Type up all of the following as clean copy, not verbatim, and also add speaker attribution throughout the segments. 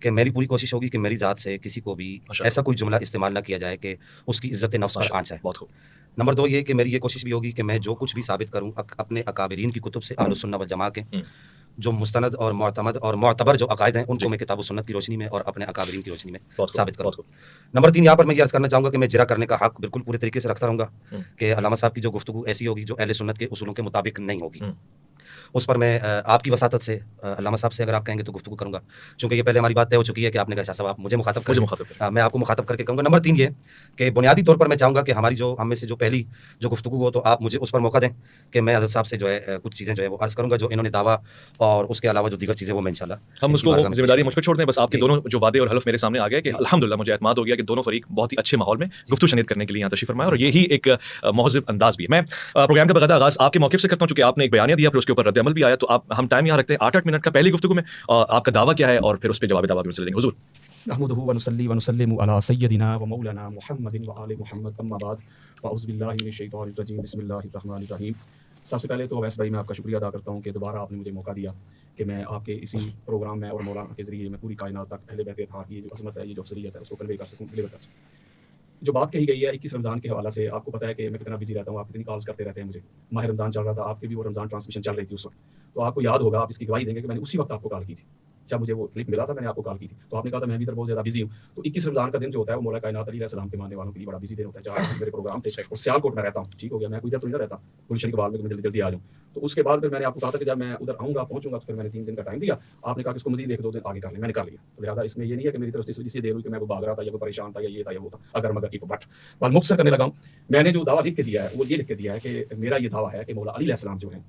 Speaker 1: کہ میری پوری کوشش ہوگی کہ میری ذات سے کسی کو بھی ایسا کوئی جملہ استعمال نہ کیا جائے کہ اس کی عزت نفس پر آنچ آئے.
Speaker 2: بہت خوب.
Speaker 1: نمبر 2 یہ کہ میری یہ کوشش بھی ہوگی کہ میں جو کچھ بھی ثابت کروں اپنے اکابرین کی کتب سے، اہل السنہ والجماعہ کے جو مستند اور معتمد اور معتبر جو عقائد ہیں ان کو میں کتاب و سنت کی روشنی میں اور اپنے اکابرین کی روشنی میں ثابت کروں. نمبر 3 یہاں پر میں یہ عرض کرنا چاہوں گا کہ میں جرا کرنے کا حق بالکل پورے طریقے سے رکھتا رہوں گا کہ علامہ صاحب کی جو گفتگو ایسی ہوگی جو اہل سنت کے اصولوں کے مطابق نہیں ہوگی. اس پر میں آپ کی وساطت سے علامہ صاحب سے اگر آپ کہیں گے تو گفتگو کروں گا، چونکہ یہ پہلے ہماری بات طے ہو چکی ہے کہ آپ نے کہا صاحب آپ مجھے مخاطب کریں، میں آپ کو مخاطب کر کے کہوں گا. نمبر 3 یہ کہ بنیادی طور پر میں چاہوں گا کہ ہماری جو ہم میں سے جو پہلی جو گفتگو ہو تو آپ مجھے اس پر موقع دیں کہ میں حضرت صاحب سے جو ہے کچھ چیزیں جو ہے وہ عرض کروں گا جو انہوں نے دعویٰ اور اس کے علاوہ جو دیگر چیزیں وہ میں انشاءاللہ
Speaker 2: ہم اس کو ذمہ داری مجھ پہ چھوڑ دیں. بس آپ کے دونوں جو وعدے اور حلف میرے سامنے آ گئے کہ الحمدللہ مجھے اعتماد ہو گیا کہ دونوں فریق بہت ہی اچھے ماحول میں گفتگو شنید کرنے کے لیے یہاں تشریف فرمائے اور یہی ایک مہذب انداز بھی ہے. میں پروگرام کا باقاعدہ آغاز آپ کے موقف سے کرتا ہوں چونکہ آپ نے ایک بیانیہ دیا پھر اس کے اوپر رد عمل بھی آیا تو آپ ہم ٹائم یہاں رکھتے ہیں 8 منٹ کا پہلی گفتگو میں. آپ کا دعویٰ کیا ہے اور پھر اس پہ جواب دعویٰ بھی چلے دیں گے. حضور
Speaker 3: نحمده ونصلي ونسلم على سيدنا ومولانا محمد وآل محمد اما بعد فاعوذ باللہ من الشیطان الرجیم بسم اللہ الرحمن الرحیم. سب سے پہلے تو اویس بھائی میں آپ کا شکریہ ادا کرتا ہوں کہ دوبارہ آپ نے مجھے موقع دیا کہ میں آپ کے اسی پروگرام میں اور مولانا کے ذریعے میں پوری کائنات تک اہل بیت اطہار کی جو عظمت ہے، یہ جو افضلیت ہے اس کو کنوے کر سکوں، ڈلیور کر سکوں. جو بات کہی گئی ہے 21 رمضان کے حوالے سے، آپ کو پتہ ہے کہ میں کتنا بزی رہتا ہوں، آپ کتنی کالز کرتے رہتے ہیں مجھے. ماہ رمضان چل رہا تھا، آپ کے بھی وہ رمضان ٹرانسمیشن چل رہی تھی اس وقت، تو آپ کو یاد ہوگا، آپ اس کی گواہی دیں گے کہ میں نے اسی وقت آپ کو کال کی تھی جب مجھے وہ کلپ ملا تھا. میں نے آپ کو کال کی تھی تو آپ نے کہا تھا میں بھی ادھر بہت زیادہ بزی ہوں. تو 21 رمضان کا دن جو ہوتا ہے وہ مولا کائنات علیہ السلام کے ماننے والوں کے لیے بڑا بزی دن ہوتا ہے. 4 میرے پروگرام تھے اور سیالکوٹ میں رہتا ہوں، ٹھیک ہو گیا، میں کوئی ادھر تو نہیں رہتا گلشن کے بعد میں جلدی جلدی آ جاؤں. تو اس کے بعد پھر میں نے آپ کو کہا تھا کہ جب میں ادھر آؤں گا پہنچوں گا تو پھر میں نے 3 دن کا ٹائم دیا. آپ نے کہا کہ اس کو مزید 1-2 دن آگے کر لیں، میں نے کر لیا. تو لہٰذا اس میں یہ نہیں ہے کہ میری طرف سے اس وجہ سے دیر ہوئی کہ میں وہ بھاگ رہا تھا یا وہ پریشان تھا یا یہ تھا یا وہ تھا اگر مگر کی بٹ بل مختصر کرنے لگا ہوں. میں نے جو دعویٰ لکھ کے دیا ہے وہ یہ لکھ کے دیا ہے کہ میرا یہ دعویٰ ہے کہ مولا علی علیہ السلام جو ہیں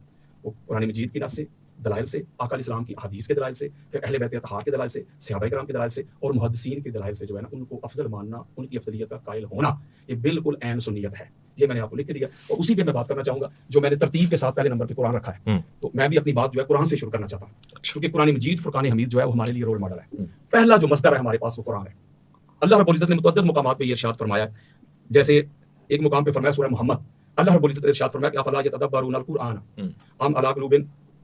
Speaker 3: وہ قرآن مجید کی نص سے، دلائل سے، آقا علیہ السلام کی احادیث کے دلائل سے، پھر اہل بیت اطہار کے دلائل سے، صحابہ کرام کے دلائل سے اور محدثین کے دلائل سے جو ہے نا ان کو افضل ماننا، ان کی افضلیت کا قائل ہونا، یہ بالکل عین سنیت ہے. یہ میں نے آپ کو لکھ کے دیا اور اسی پہ میں بات کرنا چاہوں گا جو میں نے ترتیب کے ساتھ پہلے نمبر پہ قرآن رکھا ہے. تو میں بھی اپنی بات جو ہے قرآن سے شروع کرنا چاہتا ہوں کیونکہ قرآن مجید فرقان حمید جو ہے وہ ہمارے لیے رول ماڈل ہے. پہلا جو مصدر ہے ہمارے پاس وہ قرآن ہے. اللہ رب العزت نے متعدد مقامات پہ یہ ارشاد فرمایا ہے. جیسے ایک مقام پہ فرمایا سورہ محمد، اللہ رب العزت نے ارشاد فرمایا کہ افلا یتدبرون القرآن ام علی قلوب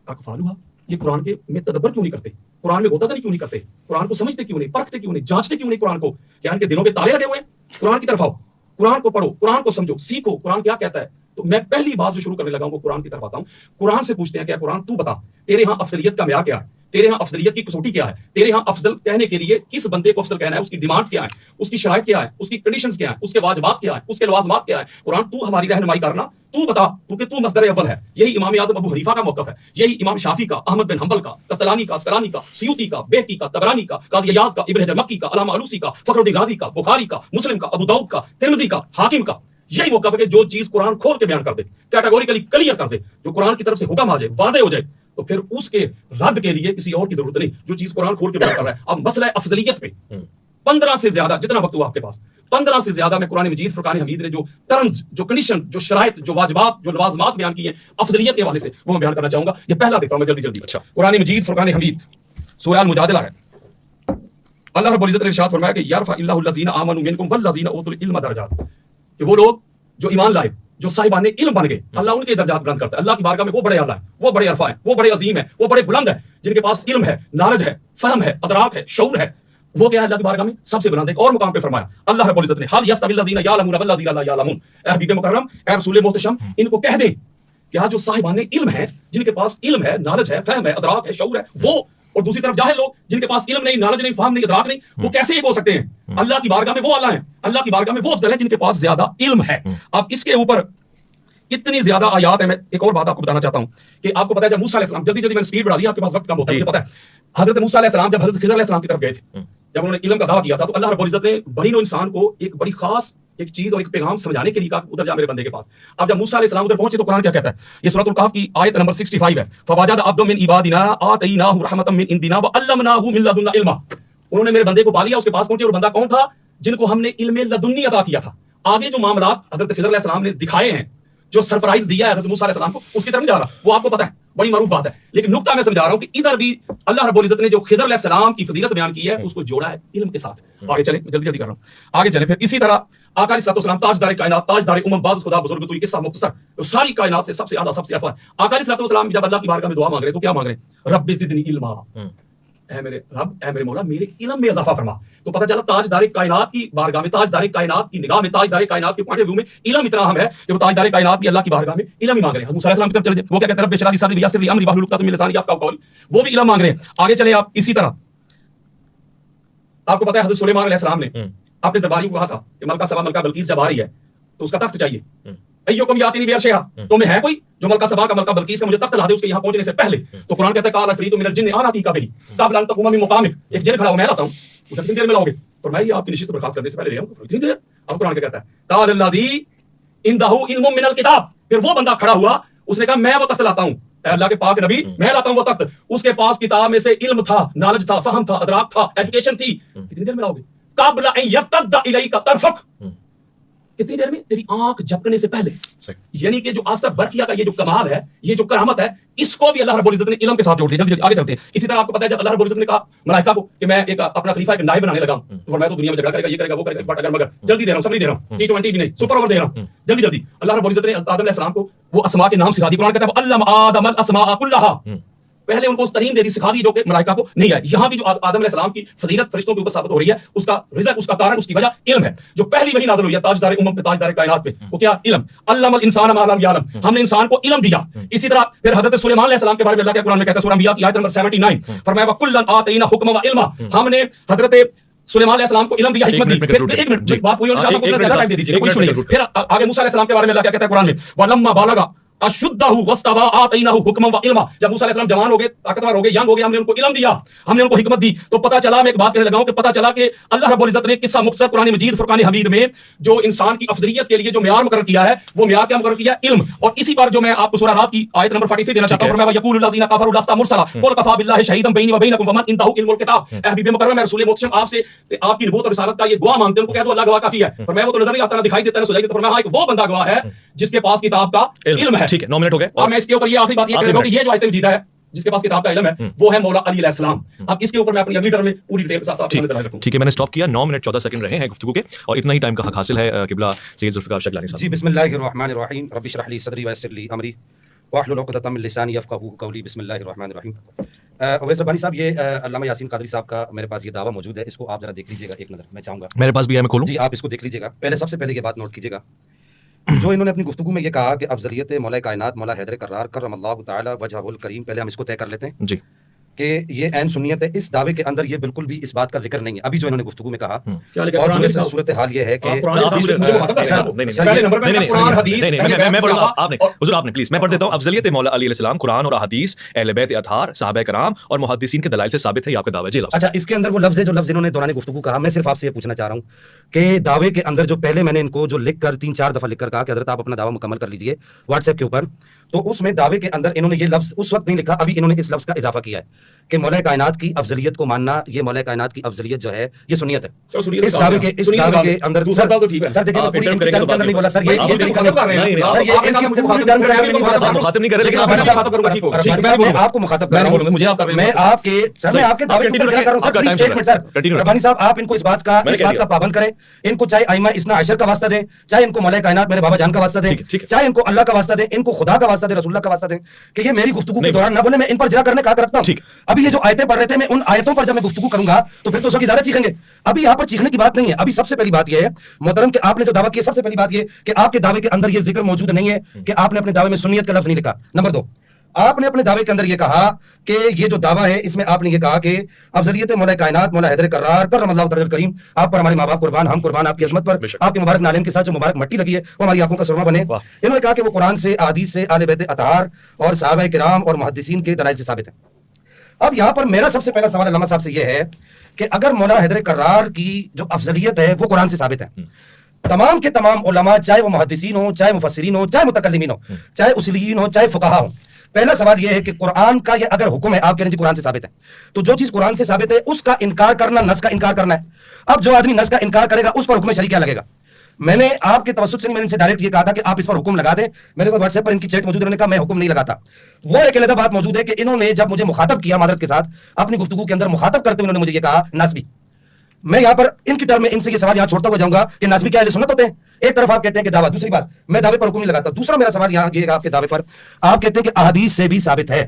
Speaker 3: اقفالها. یہ قرآن کے میں تدبر کیوں نہیں کرتے، قرآن میں غوطہ زنی کیوں نہیں کرتے، قرآن کو سمجھتے کیوں نہیں، پرکھتے کیوں نہیں، جانچتے کیوں نہیں قرآن کو؟ کیا ان کے دلوں پہ تالے لگے ہوئے ہیں؟ قرآن کی طرف آؤ، قرآن کو پڑھو، قرآن کو سمجھو، سیکھو قرآن کیا کہتا ہے. تو میں پہلی بات جو شروع کرنے لگا ہوں وہ قرآن کی طرف آتا ہوں. قرآن سے پوچھتے ہیں کہ قرآن تو بتا تیرے ہاں افضلیت کا معیار کیا ہے، تیرے ہاں افضلیت کی کسوٹی کیا ہے، تیرے ہاں افضل کہنے کے لیے کس بندے کو افضل کہنا ہے، اس کی ڈیمانڈز کیا ہے، اس کی شرائط کیا ہے، اس کی کنڈیشنز کیا ہیں، اس کے واجبات کیا ہیں، اس کے لوازمات کیا ہے. قرآن تو ہماری رہنمائی کرنا، تو بتا کیونکہ تو مصدر اول ہے. یہی امام اعظم ابو حنیفہ کا موقف ہے، یہی امام شافعی کا، احمد بن حنبل کا، قسطلانی کا، اسقلانی کا، سیوطی کا، بیہقی کا، طبرانی کا، قاضی ایاز کا، ابن حجر مکی کا، علامہ علوسی کا، فخر الدین رازی کا، بخاری کا، مسلم کا، ابو داؤد کا، ترمذی کا، حاکم کا. یہی موقف ہے کہ جو چیز قرآن کھول کے بیان کر دے، کیٹاگوریکلی کلیئر کر دے، جو قرآن کی طرف سے حکم آ جائے، واضح ہو جائے، تو پھر اس کے رد کے لیے کسی اور کی ضرورت نہیں. جو چیز قرآن کھول کے بیان کر رہا ہے. اب مسئلہ افضلیت پہ 15 سے زیادہ جتنا وقت ہوا آپ کے پاس 15 سے زیادہ میں قرآن مجید فرقان حمید نے جو ٹرمز، جو کنڈیشن، جو شرائط، جو واجبات، جو لوازمات بیان کی ہیں افضلیت کے حوالے سے وہ میں بیان کرنا چاہوں گا. یہ پہلا دیکھتا ہوں میں جلدی. اچھا، قرآن مجید فرقان حمید سورہ المجادلہ ہے. اللہ رب العزت نے ارشاد فرمایا کہ یرفع اللہ الذین آمنوا منکم والذین اوتوا العلم درجات، کہ وہ لوگ جو ایمان لائے، جو صاحبان علم بن گئے، اللہ ان کے درجات بلند کرتا ہے. اللہ کی بارگاہ میں وہ بڑے اعلیٰ ہیں، وہ بڑے عرفا ہیں، وہ بڑے عظیم ہیں، وہ بڑے بلند ہیں جن کے پاس علم ہے، نالج ہے، فہم ہے، ادراک ہے، شعور ہے. وہ کیا ہے اللہ کی بارگاہ میں سب سے بلند. ایک اور مقام پہ فرمایا اللہ رب العزت نے حال یستوی الذین یعلمون والذین لا یعلمون. اے حبیب مکرم، اے رسول محتشم، ان کو کہہ دیں کہ جو صاحبان علم ہیں، جن کے پاس علم ہے، نالج ہے، فہم ہے، ادراک ہے، شعور ہے، وہ، اور دوسری طرف جاہل لوگ جن کے پاس علم نہیں، نالج نہیں، فہم نہیں، ادراک نہیں، وہ کیسے ایک ہو سکتے ہیں؟ اللہ کی بارگاہ میں وہ اعلیٰ ہیں، اللہ کی بارگاہ میں وہ افضل ہیں جن کے پاس زیادہ علم ہے. اب اس کے اوپر اتنی زیادہ آیات ہیں. میں ایک اور بات آپ کو بتانا چاہتا ہوں کہ آپ کو پتا ہے جب موسیٰ علیہ السلام، جلدی میں نے سپیڈ بڑھا دی، آپ کے پاس وقت کم ہوتا ہے، مجھے پتا ہے. حضرت موسیٰ علیہ السلام جب حضرت خضر علیہ السلام کی طرف گئے تھے، جب انہوں نے علم کا دعویٰ کیا تھا، تو اللہ رب العزت نے بنی نوع انسان کو ایک بڑی خاص ایک چیز اور ایک پیغام سمجھانے کے لیے کہا ادھر جا میرے بندے کے پاس. اب جب موسیٰ علیہ السلام ادھر پہنچے تو قرآن کیا کہتا ہے؟ یہ سورۃ الکہف کی آیت نمبر 65 ہے. فوجد عبد من عبادنا آتیناہ رحمۃ من عندنا وعلمناہ من لدنا علما. انہوں نے میرے بندے کو پا لیا، اس کے پاس پہنچے، اور بندہ کون تھا؟ جن کو ہم نے علم لدنی عطا کیا تھا. آگے جو معاملات حضرت خضر علیہ السلام نے دکھائے ہیں، جو سرپرائز دیا ہے حضرت موسیٰ علیہ السلام کو، اس کی طرف نہیں جا رہا، وہ آپ کو پتا ہے، بڑی معروف بات ہے. لیکن نقطہ میں سمجھا رہا ہوں کہ ادھر بھی اللہ رب العزت نے جو خضر علیہ السلام کی فضیلت بیان کی ہے اس کو جوڑا ہے علم کے ساتھ. آگے چلیں، جلدی کر رہا ہوں، آگے چلیں. پھر اسی طرح آقا علیہ السلام تاجدار کائنات، تاجدار امم، بعد خدا بزرگ، تو یہ قصہ مختصر، تو ساری کائنات سے سب سے اعلیٰ، سب سے افضل. آقا علیہ السلام جب اللہ کی بارگاہ میں دعا مانگ رہے تو کیا مانگ رہے ہیں؟ رب زدنی علما. اے میرے رب، اے میرے مولا، میرے علم میں اضافہ فرما. تو پتہ چلا تاجدار کائنات کی بارگاہ میں، تاجدار کائنات کی نگاہ میں، تاجدار کائنات کے پوائنٹ آف ویو میں علم اتنا اہم ہے کہ وہ تاجدار کائنات بھی اللہ کی بارگاہ میں علم ہی مانگ رہے ہیں. موسیٰ علیہ السلام کی طرف چلے جائیں، وہ کیا کہتے ہیں؟ رب اشرح لی صدری ویسر لی امری واحلل عقدۃ من لسانی یفقهوا قولی. وہ بھی علم مانگ رہے ہیں. آگے چلے آپ. اسی طرح آپ کو پتہ ہے حضرت سلیمان علیہ السلام نے اپنے درباریوں کو کہا تھا کہ ملکہ سبا، ملکہ بلقیس جب آ رہی ہے تو اس کا تخت چاہیے. ایکم یاتینی بعرشہا، تمہیں ہے کوئی جو ملکہ سبا کا، ملکہ بلقیس کا مجھے تخت لا دے اس کے یہاں پہنچنے سے پہلے. تو قرآن کہتا ہے قال عفریت من الجن انا آتیک بہ قبل ان تقوم من مقامک. ایک جن کھڑا ہو، میں لاتا ہوں. وہ کتنی دیر میں لاؤ گے؟ فرمایا یہ آپ کی نشست برخاست کرنے سے پہلے لے آؤں. اتنی دیر؟ اب قرآن کیا کہتا ہے؟ قال الذی عنده علم من الکتاب. پھر وہ بندہ کھڑا ہوا، اس نے کہا میں وہ تخت لاتا ہوں. اے اللہ کے پاک نبی، میں لاتا ہوں وہ تخت. اس کے پاس کتاب میں سے علم تھا، نالج تھا، فہم تھا، ادراک تھا، ایجوکیشن تھی. کتنی دیر میں لاؤ گے؟ قبل ان یرتد الیک طرفک. کتنی دیر میں؟ تیری آنکھ جھپکنے سے پہلے. یعنی کہ جو آستہ برقیہ کا یہ جو کمال ہے، یہ جو کرامت ہے، اس کو بھی اللہ رب العزت نے علم کے ساتھ جوڑ دیا. جلدی آگے چلتے ہیں. اسی طرح آپ کو پتہ ہے جب اللہ رب العزت نے کہا ملائکہ کو کہ میں ایک اپنا خلیفہ، ایک نائب بنانے لگا ہوں، تو فرمایا تو دنیا میں جھگڑا کرے گا، یہ کرے گا، وہ کرے گا، بٹ اگر مگر جلدی دے رہا ہوں، سمری دے رہا ہوں، T20 بھی نہیں، سپر اوور دے رہا ہوں، جلدی جلدی. اللہ رب العزت نے آدم علیہ السلام کو وہ اسماء کے نام سکھا دی. قرآن کہتا ہے وعلم آدم الاسماء کلها. پہلے ان کو اس تعلیم دے دی، سکھا دی جو کہ ملائکہ کو نہیں ہے. یہاں بھی جو آدم علیہ السلام کی فضیلت فرشتوں کے اوپر ثابت ہو رہی ہے، اس کا رزق، اس کا کارن، اس کی وجہ علم ہے. جو پہلی وحی نازل ہوئی ہے تاجدار امم پہ، تاجدار کائنات پہ، وہ کیا؟ علم. علم الانسان ما لم یعلم. ہم نے انسان کو علم دیا. اسی طرح پھر حضرت سلیمان علیہ السلام کے بارے میں اللہ کے قرآن میں کہتا ہے سورہ انبیاء کی آیت نمبر 79، فرمایا وکلا آتینا حکما وعلما. ہم نے حضرت سلیمان علیہ السلام کو علم دیا، حکمت دی. ایک منٹ بات پوری ہونے سے زیادہ ٹائم دے دیجیے، کوئی ایشو نہیں. پھر آگے موسیٰ علیہ السلام کے بارے میں اللہ کیا کہتا ہے قرآن میں ولما بالغ اشدہ واستوى آتیناہ حکما وعلما. جب موسیٰ علیہ السلام جوان ہو گئے، طاقتور ہو گئے، ینگ ہو گئے، ہم نے ان کو علم دیا، ہم نے ان کو حکمت دی. تو پتہ چلا، میں ایک بات کہنے لگا ہوں کہ پتہ چلا کہ اللہ رب العزت نے قصہ مختصر قرآن مجید فرقان حمید میں جو انسان کی افضلیت کے لیے جو معیار مقرر کیا ہے، وہ معیار کیا مقرر کیا؟ علم. اور اسی پر جو میں آپ کو سورہ رات کی آیت نمبر 43 دینا چاہتا ہوں، فرمایا یقول الذین کفروا لست مرسلا قل کفی باللہ شہیدا بینی و بینکم ومن عنده علم الکتاب. اے حبیب مکرم، میں رسول محتشم آپ سے آپ کی نبوت اور رسالت کا یہ گواہ مانگتے ہیں. ان کو کہہ دو اللہ گواہ کافی ہے. فرمایا وہ تو نظر نہیں آتا، نہ دکھائی دیتا، نہ سنائی دیتا. فرمایا ایک وہ بندہ گواہ ہے جس کے پاس کتاب کا علم ہے.
Speaker 2: ٹھیک ہے، 9 منٹ ہو گئے.
Speaker 3: اور میں اس کے اوپر یہ آخری بات یہ کہہ رہا ہوں کہ یہ جو آیت مجیدہ ہے جس کے پاس کتاب کا علم ہے، وہ ہے مولا علی علیہ السلام. اب اس کے اوپر میں اپنی اگلی ٹرم میں پوری ڈیٹیل کے ساتھ آپ کو بتانا رکھوں.
Speaker 2: ٹھیک ہے، میں نے سٹاپ کیا. 9 منٹ 14 سیکنڈ رہے ہیں گفتگو کے، اور اتنا ہی ٹائم کا حق حاصل ہے قبلہ سید ذوالفقار شگلانی صاحب.
Speaker 1: جی بسم اللہ الرحمن الرحیم. رب اشرح لی صدری ویسر لی امری واحلل عقدۃ من لسانی یفقهوا قولی. بسم اللہ الرحمن الرحیم. اویس ربانی صاحب، یہ علامہ یاسین قادری صاحب کا میرے پاس یہ دعویٰ موجود ہے، اس کو آپ ذرا دیکھ لیجیے گا ایک نظر. میں چاہوں گا
Speaker 2: میرے پاس بھی ہے، میں کھولوں.
Speaker 1: جی آپ اس کو دیکھ لیجیے گا. پہلے سب سے پہلے یہ بات نوٹ کیجیے گا، جو انہوں نے اپنی گفتگو میں یہ کہا کہ افضلیت مولا کائنات مولا حیدر کرار کرم اللہ تعالی وجہہ الکریم. پہلے ہم اس کو طے کر لیتے ہیں
Speaker 2: جی
Speaker 1: کہ یہ عین سنیت ہے. اس دعوے کے اندر یہ بالکل بھی اس بات کا ذکر نہیں ہے ابھی جو انہوں نے گفتگو میں کہا. اور دوسری صورتحال یہ ہے کہ
Speaker 2: آپ نے پلیز میں پڑھ دیتا ہوں. افضلیت مولا علی علیہ السلام قرآن اور احادیث، اہل بیت اطہار، صحابہ کرام اور محدثین کے دلائل سے ثابت ہے. یہ آپ کا دعویٰ. جی
Speaker 1: اچھا، اس کے اندر وہ لفظ ہے جو لفظ انہوں نے دوران گفتگو کہا. میں صرف آپ سے یہ پوچھنا چاہ رہا ہوں کہ دعوے کے اندر جو پہلے میں نے ان کو جو لکھ کر 3-4 دفعہ لکھ کر کہا کہ حضرت آپ اپنا دعویٰ مکمل کر لیجیے واٹس ایپ کے اوپر، تو اس میں دعوے کے اندر انہوں نے یہ لفظ اس وقت نہیں لکھا، ابھی انہوں نے اس لفظ کا اضافہ کیا ہے کہ مولا کائنات کی افضلیت کو ماننا، یہ مولا کائنات کی افضلیت جو ہے یہ سنیت ہے. اس دعوے کے اندر سر دیکھیں پوری ان کی ٹرم کے اندر نہیں بولا سر، یہ
Speaker 2: مخاطب نہیں کر رہے، لیکن
Speaker 1: میں آپ کو مخاطب کر رہا ہوں. میں آپ کے سر میں آپ کے دعوے کو کر رہا ہوں. ایک منٹ سر ربانی صاحب، آپ ان کو اس بات کا پابند کریں. ان کو چاہے ائمہ اثنا عشر کا واسطہ دیں، چاہے ان کو مولا کائنات میرے بابا جان کا واسطہ دیں، چاہے ان کو اللہ کا واسطہ دیں، ان کو خدا کا واسطہ دیں، رسول اللہ کا واسطہ دیں، کہ یہ میری گفتگو کے دوران نہ بولے. میں ان پر جرا کرنے کا رکھتا ہوں. ابھی یہ جو آیتیں پڑھ رہے تھے، میں ان آیتوں پر جب میں گفتگو کروں گا تو پھر تو اس وقت زیادہ چیخیں گے. ابھی یہاں پر چیخنے کی بات نہیں ہے. ابھی سب سے پہلی بات یہ ہے محترم کہ آپ نے جو دعویٰ کیا، سب سے پہلی بات یہ کہ آپ کے دعوے کے اندر یہ ذکر موجود نہیں ہے کہ آپ نے اپنے دعوے میں سنیت کا لفظ نہیں لکھا. نمبر 2، آپ نے اپنے دعوے کے اندر یہ کہا کہ یہ جو دعویٰ ہے اس میں آپ نے یہ کہا کہ افضلیت مولا کائنات مولا حیدر کرار کرم اللہ تعالی الکریم، آپ پر ہمارے ماں باپ قربان، ہم قربان آپ کی عظمت پر، آپ کے مبارک نالین کے ساتھ جو مبارک مٹی لگی ہے وہ ہماری آنکھوں کا سرما بنے. انہوں نے کہا کہ وہ قرآن سے، احادیث سے، اہل بیت اطہار اور صحابہ کرام اور محدثین کے دلائل سے ثابت ہے. اب یہاں پر میرا سب سے پہلا سوال علامہ صاحب سے یہ ہے کہ اگر مولا حیدر کرار کی جو افضلیت ہے وہ قرآن سے ثابت ہے، تمام کے تمام علماء چاہے وہ محدثین ہوں، چاہے مفسرین ہوں، چاہے متکلمین ہوں، چاہے اصولیین ہوں، چاہے فقہا ہوں، پہلا سوال یہ ہے کہ قرآن کا یہ اگر حکم ہے، آپ کہہ رہے ہیں قرآن سے ثابت ہے، تو جو چیز قرآن سے ثابت ہے اس کا انکار کرنا نص کا انکار کرنا ہے. اب جو آدمی نص کا انکار کرے گا اس پر حکم شرعی کیا لگے گا؟ میں نے آپ کے توسط سے نہیں، میں نے ان سے ڈائریکٹ یہ کہا تھا کہ آپ اس پر حکم لگا دیں. میرے پاس واٹس ایپ پر ان کی چیٹ موجود ہے، انہوں نے کہا میں حکم نہیں لگاتا. وہ ایک علیحدہ بات موجود ہے کہ انہوں نے جب مجھے مخاطب کیا معذرت کے ساتھ اپنی گفتگو کے اندر مخاطب کرتے ہوئے انہوں نے مجھے یہ کہا ناسبی. میں یہاں پر ان کی ٹرم میں ان سے یہ سوال یہاں چھوڑتا ہوا جاؤں گا کہ ناسبی کیا اہل سنت ہوتے ہیں؟ ایک طرف آپ کہتے ہیں کہ دعویٰ، دوسری بات میں دعوے پر حکم نہیں لگاتا. دوسرا میرا سوال یہاں یہ آپ کے دعوے پر آپ کہتے ہیں کہ احادیث سے بھی ثابت ہے.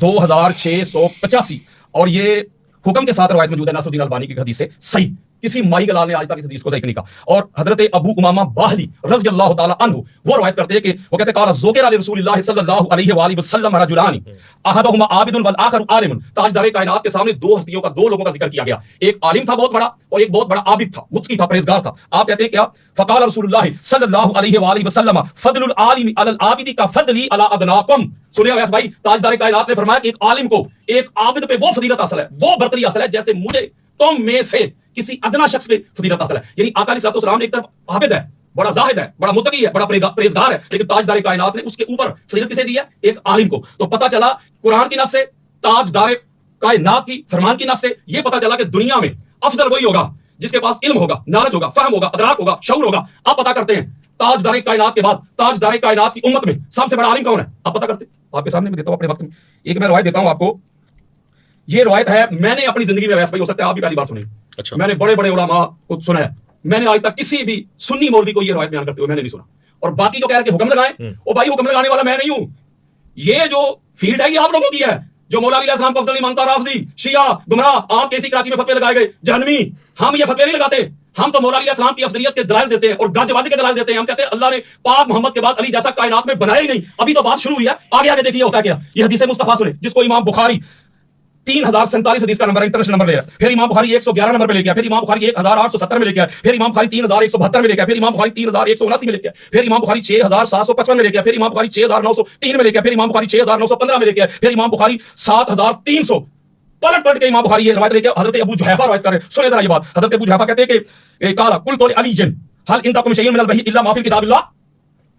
Speaker 3: 2685। اور یہ حکم کے ساتھ روایت موجود ہے ناصر الدین البانی کی حدیث سے صحیح، کسی مائی گلال نے آج تک اس حدیث کو صحیح نہیں کہا. اور حضرت ابو امامہ باہلی رضی اللہ تعالی عنہ وہ روایت کرتے ہیں کہ وہ کہتے ہیں قال ذکر علی رسول اللہ صلی اللہ علیہ والہ وسلم رجلان احدہما عابد والآخر عالم. تاجدار کائنات کے سامنے دو ہستیوں کا، دو لوگوں کا ذکر کیا گیا، ایک عالم تھا بہت بڑا اور ایک بہت بڑا عابد تھا، متقی تھا، پرہیزگار تھا. آپ کہتے ہیں کیا فقال رسول اللہ صلی اللہ علیہ والہ وسلم فضل العالم علی العابد کا فضلی علی ادناکم. سنیا ویس بھائی، تاجدار کائنات نے فرمایا کہ ایک عالم کو ایک عابد پہ وہ فضیلت حاصل ہے، وہ برتری حاصل ہے جیسے مجھے تم میں سے کسی ادنا شخص پہ فضیلت حاصل ہے. یعنی آقا علیہ السلام ایک طرف عابد ہے، بڑا زاہد ہے، بڑا متقی ہے، بڑا پرہیزگار ہے، لیکن تاجدار کائنات نے اس کے اوپر فضیلت کسے دی ہے؟ ایک عالم کو. تو پتہ چلا قرآن کی نص سے، تاجدار کائنات کی فرمان کی نص سے یہ پتہ چلا کہ دنیا میں افضل وہی ہوگا جس کے پاس علم ہوگا، نالج ہوگا، فہم ہوگا، ادراک ہوگا، شعور ہوگا. آپ پتہ کرتے ہیں تاجدار کائنات کے بعد تاجدار کائنات کی امت میں سب سے بڑا عالم کون ہے؟ آپ پتہ کرتے ہیں؟ آپ کے سامنے میں دیتا ہوں اپنے وقت میں ایک میں روایت دیتا ہوں آپ کو. یہ روایت ہے، میں نے اپنی زندگی میں ویسے بھائی ہو سکتا ہے آپ بھی پہلی بار سنیں. اچھا، میں نے بڑے بڑے علماء کو سنا ہے، میں نے آج تک کسی بھی سنی مولوی کو یہ روایت بیان کرتے ہوئے میں نے نہیں سنا. اور باقی جو کہہ رہے کہ حکم لگائیں، وہ بھائی حکم لگانے والا میں نہیں ہوں. یہ جو فیلڈ ہے یہ آپ لوگوں کی ہے. جو مولا علیہ السلام کو افضل نہیں مانتا، رافضی، شیعہ، گمراہ، آپ کیسی کراچی میں فتوے لگائے گئے جہنمی، ہم یہ فتوے نہیں لگاتے. ہم تو مولا علیہ السلام کی افضلیت کے دلائل دیتے ہیں اور گج واج کے دلائل دیتے ہیں. ہم کہتے ہیں اللہ نے پاک محمد کے بعد علی جیسا کائنات میں بنایا ہی نہیں. ابھی تو بات شروع ہوئی ہے، آگے آگے دیکھیے ہوتا ہے کیا. یہ حدیث مصطفیٰ سنیں جس کو امام بخاری 3047 حدیث کا نمبر انٹرنیشنل نمبر لے گیا، پھر امام بخاری 111 نمبر پہ لے گیا، پھر امام بخاری 1870 میں لے گیا، پھر امام بخاری 3172 میں لے گیا، پھر امام بخاری 3179 میں لے گیا، پھر امام بخاری 6755 میں لے گیا، پھر امام بخاری 6903 میں لے گیا، پھر امام بخاری 6915 میں لے گیا، پھر امام بخاری 7300. پلٹ کے امام بخاری یہ روایت لے کے حضرت ابو جحیفہ روایت کر رہے ہیں. سنیں ذرا یہ بات. حضرت ابو جحیفہ کہتے ہیں کہ قال قلت لعلی هل عندكم شيء من الوحي الا ما في كتاب الله.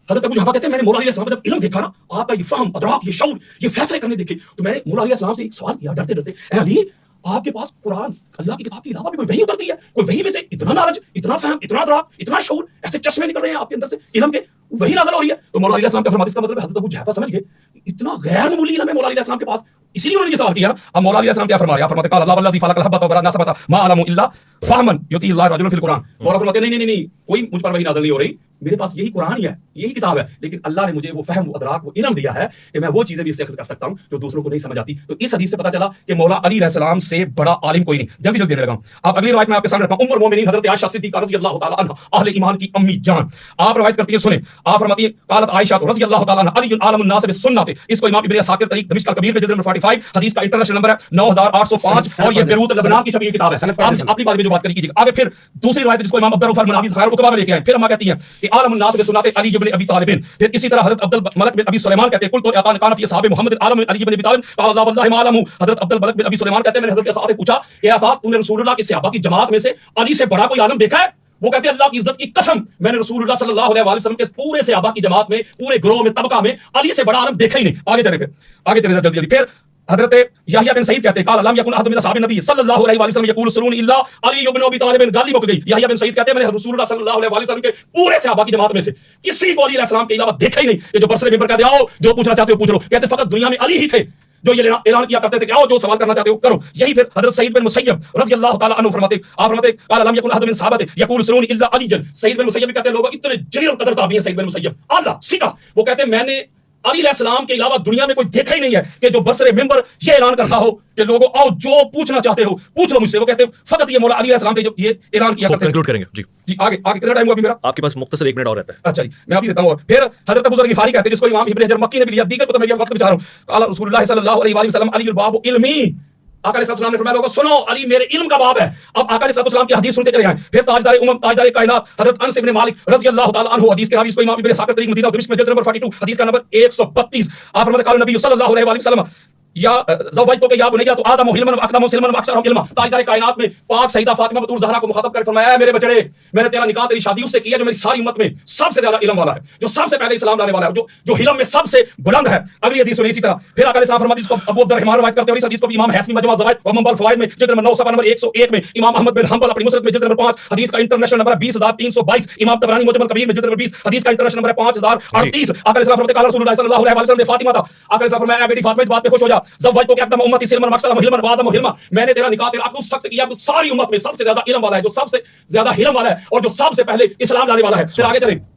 Speaker 3: حضرت ابو جحیفہ کہتے ہیں میں نے مولا علیہ السلام کا جب علم دیکھا نا، آپ کا یہ فہم، ادراک، یہ شعور، یہ فیصلے کرنے دیکھے، تو میں نے مولا علیہ السلام سے ایک سوال کیا ڈرتے ڈرتے، اے علی آپ کے پاس قرآن اللہ کی کتاب کے علاوہ بھی کوئی وحی اترتی ہے؟ کوئی وحی میں سے اتنا نالج، اتنا فہم، اتنا ادراک، اتنا شعور، ایسے چشمے نکل رہے ہیں آپ کے اندر سے علم کے، وہی نازل ہو رہی ہے. تو مولا علیہ السلام کا فرمان اس کا مطلب ہے حضرت ابو جحیفہ سمجھ گئے اتنا غیر معمولی علم ہے مولا علیہ السلام کے پاس، اسی لیے انہوں نے یہ سوال کیا نا. اب مولا علیہ السلام کیا فرما رہے ہیں؟ فرماتے قال اللہ والذی فلق الحبۃ وبرأ النسمۃ ما علموا الا فهما یؤتی اللہ رجلا فی القرآن. مولا فرماتے نہیں نہیں نہیں، کوئی مجھ پر وحی نازل نہیں ہو رہی، میرے پاس یہی قرآن ہی ہے، یہی کتاب ہے، لیکن اللہ نے مجھے وہ فہم، وہ ادراک، وہ علم دیا ہے کہ میں وہ چیزیں بھی اس سے کر سکتا ہوں جو دوسروں کو نہیں سمجھ آتی. تو اس حدیث سے پتہ چلا کہ مولا علی علیہ السلام سے بڑا عالم کوئی نہیں. جلدی جلدی دینے لگا ہوں. اب اگلی روایت میں آپ کے سامنے رکھتا ہوں. ام المومنین حضرت عائشہ صدیقہ رضی اللہ تعالی عنہا، اہل ایمان کی امی جان، آپ روایت کرتی ہیں، سنیں. آپ فرماتی ہیں قالت عائشہ رضی اللہ تعالی عنہا علی عالم الناس بالسنت. اس کو امام ابن عساکر تاریخ دمشق الکبیر میں جلد نمبر 45 حدیث کا انٹرنیشنل نمبر ہے 9805 اور یہ بیروت لبنان کی چھپی ہوئی کتاب ہے. آپ اپنی بات میں جو بات کیجیے. آگے پھر دوسری روایت جس کو امام عبد الرؤف المناوی ذخائر الکبار میں لے کے آئے، پھر اما کہتی ہیں کہ عالم الناس بالسنت علی بن ابی طالب. پھر اسی طرح حضرت عبد الملک بن ابی سلیمان کہتے ہیں قلت اعطان کان فی اصحاب محمد عالم علی بن ابی طالب قال اللہ والله ما علموا. حضرت عبد الملک بن ابی سلیمان کہتے ہیں میں نے حضرت کے صحابہ سے پوچھا کہ عطا تو نے رسول اللہ کے صحابہ کی جماعت میں سے علی سے بڑا کوئی عالم دیکھا ہے؟ وہ کہتے ہیں اللہ کی عزت کی قسم میں نے رسول اللہ صلی اللہ علیہ وسلم کے پورے صحابہ کی جماعت میں، پورے گروہ میں، طبقہ میں علی سے بڑا عالم دیکھا ہی نہیں. آگے چلے، پھر آگے چلے جلدی جلدی. پھر حضرت یحییٰ بن سعید کہتے ہیں قال لم یکن احد من اصحاب النبی صلی اللہ علیہ وسلم یقول سرون الا علی بن ابی طالب. گالی مک گئی. یحییٰ بن سعید کہتے ہیں میں نے رسول اللہ صلی اللہ علیہ وسلم کے پورے صحابہ کی جماعت میں سے کسی کو علی علیہ السلام کے علاوہ دیکھا ہی نہیں کہ جو برسر ممبر کہتے آؤ جو پوچھنا چاہتے ہو پوچھ لو. کہتے فقط دنیا میں علی ہی تھے جو یہ اعلان کیا کرتے تھے کہ آؤ جو سوال کرنا چاہتے ہو کرو. یہی پھر حضرت سعید بن مسیب رضی اللہ تعالی عنہ فرماتے قال لم یکن احد من صحابہ یقول سرون الا علی. سعید بن مسیب کہتے ہیں لوگ اتنے جلیل القدر تابعی ہیں سعید بن مسیب، اعلیٰ سکا. وہ کہتے ہیں میں نے علی علیہ السلام کے علاوہ دنیا میں کوئی دیکھا ہی نہیں ہے کہ جو برسر ممبر یہ اعلان کرتا ہو کہ لوگوں آؤ جو پوچھنا چاہتے ہو پوچھ لو مجھ سے. وہ کہتے ہیں فقط یہ مولا علی علیہ السلام تھے جو یہ اعلان کیا کرتے ہیں.
Speaker 2: کنکلوڈ کریں گے جی
Speaker 3: آگے کتنا ٹائم ہوا ابھی میرا؟
Speaker 2: آپ کے پاس مختصر 1 منٹ اور رہتا ہے.
Speaker 3: اچھا جی میں ابھی دیتا ہوں. اور پھر حضرت ابو ذر غفاری کہتے ہیں جس کو امام ابن حجر مکی نے بھی لیا، دیگر کو تو میں وقت بچا رہا ہوں. قال رسول اللہ صلی اللہ علیہ وسلم علی الباب علمی. آقا علیہ السلام نے فرمایا لوگوں سنو علی میرے علم کا باب ہے. اب آقا علیہ السلام کی حدیث سنتے چلے آئیں. پھر تاجدار تاجدار کائنات حضرت انس بن مالک رضی اللہ تعالی عنہ حدیث کے راوی اس کو امام ابن عساکر تاریخ مدینہ دمشق میں جلد نمبر 42 حدیث کا نمبر 132. آپ فرماتے قال نبی صلی اللہ علیہ وسلم یا زوجتو کہ یا بنیا تو آدم علما واکرم سلما واکثرهم علما. تاجدار کائنات میں پاک سیدہ فاطمہ بطول زہرا کو مخاطب کر فرمایا اے میرے بچڑے میں نے تیرا نکاح تیری شادی اس سے کیا جو میری ساری امت میں سب سے زیادہ علم والا ہے، جو سب سے پہلے اسلام لانے والا ہے، جو علم میں سب سے بلند ہے. اگلی حدیث سنیں اسی طرح. پھر آقا علیہ السلام فرماتے اس کو ابو عبد الرحمن روایت کرتے ہیں اور اس حدیث کو بھی امام حیثمی مجمع الزوائد و منبع الفوائد میں جلد نمبر 9 صفحہ نمبر 101 میں، امام احمد بن حنبل اپنی مسند میں جلد نمبر 5 حدیث کا انٹرنیشنل نمبر 20322، امام طبرانی معجم الکبیر میں جلد نمبر 20 حدیث کا انٹرنیشنل نمبر 5038. آقا علیہ السلام فرماتے قال رسول اللہ صلی اللہ علیہ وسلم نے فاطمہ تھا. آقا علیہ السلام فرمایا بیٹی فاطمہ اس بات پہ خوش ہو جا زوجتو کہ اقدم امتی سلما واکثرهم علما وآدم علما. میں نے تیرا نکاح تیرا اس شخص سے کیا ساری امت میں سب سے زیادہ علم والا ہے، جو سب سے زیادہ علم والا ہے اور جو سب سے پہلے اسلام لانے والا ہے. پھر آگے چلیں.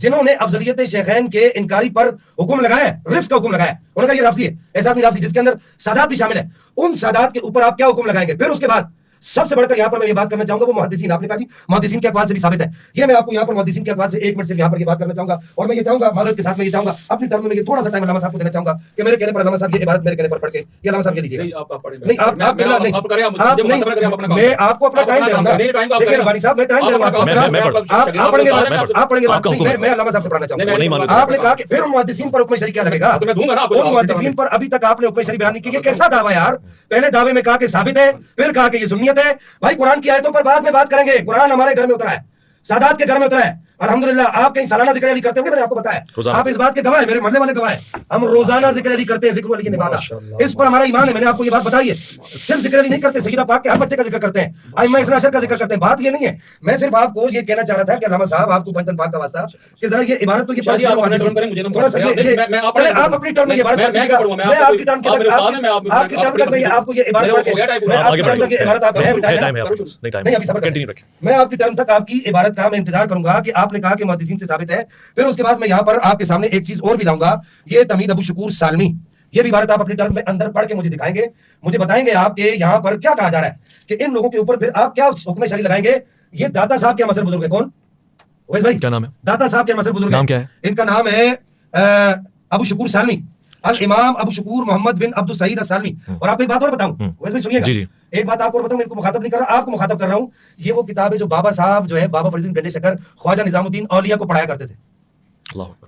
Speaker 1: جنہوں نے افضلیت شیخین کے انکاری پر حکم لگایا ہے، رفض کا حکم لگایا ہے، انہوں نے کہا یہ رافضی ہے، ایسا آدمی رافضی، جس کے اندر سادات بھی شامل ہے، ان سادات کے اوپر آپ کیا حکم لگائیں گے؟ پھر اس کے بعد سب سے بڑھ کر یہاں پر میں یہ بات کرنا چاہوں گا، وہ محدثین، آپ نے کہا جی محدثین کے اقوال سے بھی ثابت ہے، یہ میں آپ کو یہاں پر محدثین کے اقوال سے ایک منٹ سے یہاں پر یہ بات کرنا چاہوں گا، اور میں یہ چاہوں گا معذرت کے ساتھ میں یہ چاہوں گا اپنی ٹرم میں یہ تھوڑا سا ٹائم علامہ صاحب کو دینا چاہوں گا کہ میرے کہنے پر علامہ صاحب یہ عبارت میرے کہنے پر پڑھ کے یہ علامہ صاحب یہ لیجیے گا. نہیں آپ میں آپ کو اپنا ٹائم دے رہا ہوں، دیکھیں ربانی صاحب میں ٹائم دے رہا ہوں، آپ پڑھیں گے، میں علامہ صاحب سے پڑھنا چاہوں گا. آپ نے کہا کہ پھر ان محدثین پر حکم شرعی کیا لگے گا؟ ان محدثین پر ابھی تک آپ نے حکم شرعی بیان نہیں کی، یہ کیسا دعویٰ یار؟ پہلے دعوے میں کہا کہ ثابت ہے، پھر کہا کہ یہ سنیت ہے. بھائی قرآن کی آیتوں پر بعد میں بات کریں گے، قرآن ہمارے گھر میں اترا ہے، سادات کے گھر میں اترا ہے، الحمدللہ. آپ کہیں سالانہ ذکر علی کرتے ہوں گے، میں نے آپ کو بتایا، آپ اس بات کے گواہ ہیں، میرے محلے والے گواہ ہیں، ہم روزانہ ذکر علی کرتے ہیں، ذکر علی نبادہ، اس پر ہمارا ایمان ہے. میں نے آپ کو یہ بات بتائی ہے، صرف ذکر علی نہیں کرتے، سیدہ پاک کے ہر بچے کا ذکر کرتے ہیں، ائمہ اثنا عشر کا ذکر کرتے ہیں. بات یہ نہیں ہے، میں صرف آپ کو یہ کہنا چاہ رہا تھا کہ علامہ صاحب آپ کو پنجتن پاک کا واسطہ کہ ذرا یہ عبارت تو یہ پڑھ تھوڑا سا چلے آپ اپنی ٹرم میں یہ عبارت پڑھ لیجیے گا، میں آپ کی ٹرم آپ کی ٹرم تک میں آپ کو یہ عبارت پڑھ کے میں آپ کی ٹرم تک یہ عبارت آپ نہیں ابھی صبر کریں، میں آپ کی ٹرم تک آپ کی عبارت کا میں انتظار کروں گا کہ آپ نے کہا کہ محدثین سے ثابت ہے. پھر اس کے بعد میں یہاں پر آپ کے سامنے ایک چیز اور بھی لاؤں گا، یہ تمہید ابو شکور سالمی، یہ بھی عبارت آپ اپنی ٹرم میں اندر پڑھ کے مجھے دکھائیں گے، مجھے بتائیں گے آپ کہ یہاں پر کیا کہا جا رہا ہے کہ ان لوگوں کے اوپر پھر آپ کیا حکم شرعی لگائیں گے. یہ داتا صاحب کے مسئلہ بزرگ ہے، کون اویس بھائی کیا نام ہے؟ داتا صاحب کے مسئلہ بزرگ نام کیا ہے؟ ان کا نام ہے ابو شکور سالمی، الامام ابو شکور محمد بن عبد السعید السالمی. اور آپ کو ایک بات اور بتاؤں، اویس بھائی سنیے گا، ایک بات آپ کو بتاؤں، ان کو مخاطب نہیں کر رہا، آپ کو مخاطب کر رہا ہوں. یہ وہ کتاب ہے جو بابا صاحب جو ہے بابا فرید الدین گنج شکر خواجہ نظام الدین اولیاء کو پڑھایا کرتے تھے.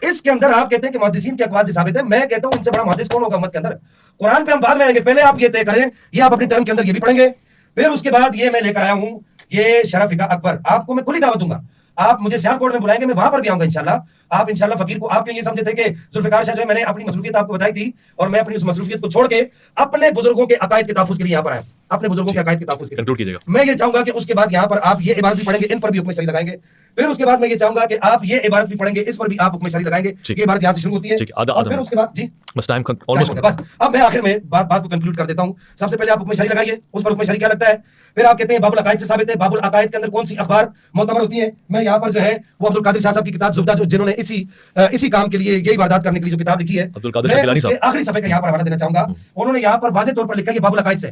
Speaker 1: اس کے اندر آپ کہتے ہیں کہ محدثین کے اقوال سے ثابت ہے. میں کہتا ہوں ان سے بڑا محدث کون ہوگا امت کے اندر؟ قرآن پہ ہم بعد میں آئیں گے، پہلے آپ یہ طے کریں، یہ آپ اپنی ٹرم کے اندر یہ بھی پڑھیں گے. پھر اس کے بعد یہ میں لے کر آیا ہوں یہ شرح فقہ اکبر، آپ کو میں کھلی دعوت دوں گا، آپ مجھے سیال کوٹ میں بلائیں گے، میں وہاں پر بھی آؤں گا انشاءاللہ. آپ انشاءاللہ فقیر کو آپ یہ سمجھے تھے کہ ذوالفقار شاہ جو ہے میں نے اپنی مصروفیت آپ کو بتائی تھی، اور میں اپنی اس مصروفیت کو چھوڑ کے اپنے بزرگوں کے عقائد کے تحفظ کے لیے یہاں پر آیا، اپنے بزرگوں کے عقائد کے تحفظ کے لیے. میں یہ چاہوں گا کہ اس کے بعد یہاں پر آپ یہ عبارت بھی پڑھیں گے، ان پر بھی حکم شرعی لگائیں گے. پھر اس کے بعد میں یہ چاہوں گا کہ آپ یہ عبارت بھی پڑھیں گے، اس پر بھی آپ حکم شرعی لگائیں گے. یہ عبارت یہاں سے شروع ہوتی ہے، اور پھر اس کے بعد جی بس اب میں آخر میں بات کو کنکلوڈ کر دیتا ہوں. سب سے پہلے آپ حکم شرعی لگائیے، اس پر حکم شرعی کیا لگتا ہے. پھر آپ کہتے ہیں باب العقائد سے ثابت ہے، باب العقائد کے اندر کون سی اخبار معتبر ہوتی ہیں. میں یہاں پر جو ہے وہ عبد القادر شاہ صاحب کی کتاب زبدہ، جنہوں نے اسی کام کے لیے یہی واردات کرنے کے لیے جو کتاب لکھی ہے، میں آخری صفحے کا یہاں پر حوالہ دینا چاہوں گا. انہوں نے یہاں پر واضح طور پر لکھا ہے کہ باب العقائد سے،